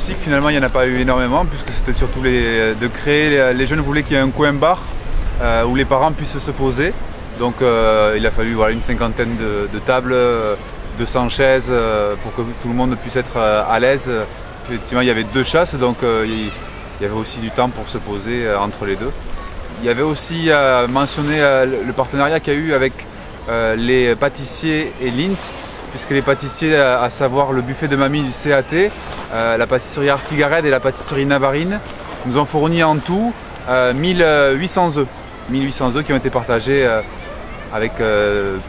aussi que finalement il n'y en a pas eu énormément, puisque c'était surtout de créer, les jeunes voulaient qu'il y ait un coin bar où les parents puissent se poser. Donc il a fallu une cinquantaine de tables, 200 chaises pour que tout le monde puisse être à l'aise. Effectivement il y avait 2 chasses, donc il y avait aussi du temps pour se poser entre les deux. Il y avait aussi mentionné le partenariat qu'il y a eu avec les pâtissiers et l'INT, puisque les pâtissiers, à savoir le buffet de mamie du CAT, la pâtisserie Artigared et la pâtisserie Navarine, nous ont fourni en tout 1800 œufs. 1800 œufs qui ont été partagés avec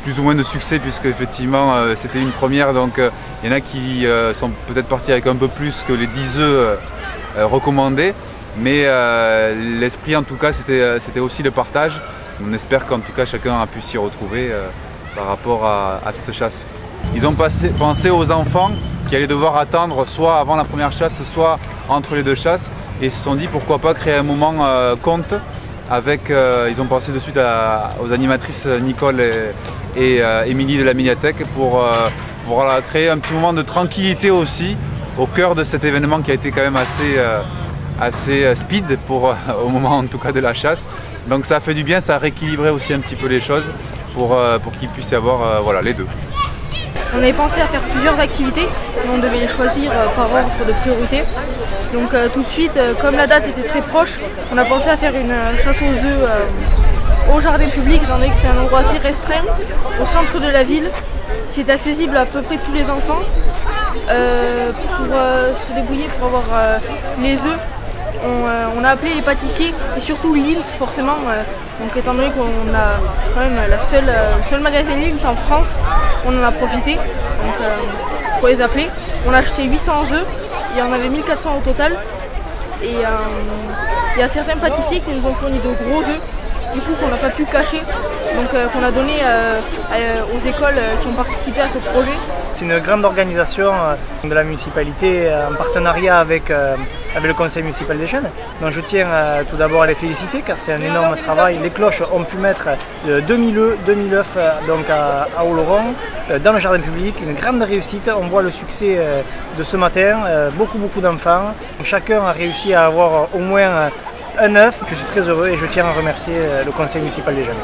plus ou moins de succès, puisque effectivement c'était une première, donc il y en a qui sont peut-être partis avec un peu plus que les 10 œufs recommandés, mais l'esprit en tout cas c'était aussi le partage. On espère qu'en tout cas chacun a pu s'y retrouver par rapport à cette chasse. Ils ont pensé aux enfants qui allaient devoir attendre soit avant la première chasse, soit entre les 2 chasses, et ils se sont dit pourquoi pas créer un moment conte avec, ils ont pensé de suite aux animatrices Nicole et Émilie de la médiathèque pour créer un petit moment de tranquillité aussi au cœur de cet événement qui a été quand même assez speed au moment en tout cas de la chasse. Donc ça a fait du bien, ça a rééquilibré aussi un petit peu les choses pour qu'il puisse y avoir les deux. On avait pensé à faire plusieurs activités, on devait les choisir par ordre de priorité. Donc tout de suite, comme la date était très proche, on a pensé à faire une chasse aux œufs au jardin public, étant donné que c'est un endroit assez restreint, au centre de la ville, qui est accessible à peu près tous les enfants. Pour se débrouiller pour avoir les œufs, on a appelé les pâtissiers et surtout l'INT forcément, donc étant donné qu'on a quand même le seul magasin l'INT en France, on en a profité pour les appeler. On a acheté 800 œufs, il y en avait 1400 au total, et il y a certains pâtissiers qui nous ont fourni de gros œufs, du coup qu'on n'a pas pu cacher, donc qu'on a donné aux écoles qui ont participé à ce projet. C'est une grande organisation de la municipalité en partenariat avec le conseil municipal des jeunes. Donc je tiens tout d'abord à les féliciter car c'est un énorme travail. Les cloches ont pu mettre 2000 œufs donc à Oloron dans le jardin public. Une grande réussite, on voit le succès de ce matin, beaucoup d'enfants. Chacun a réussi à avoir au moins un œuf. Je suis très heureux et je tiens à remercier le conseil municipal des jeunes.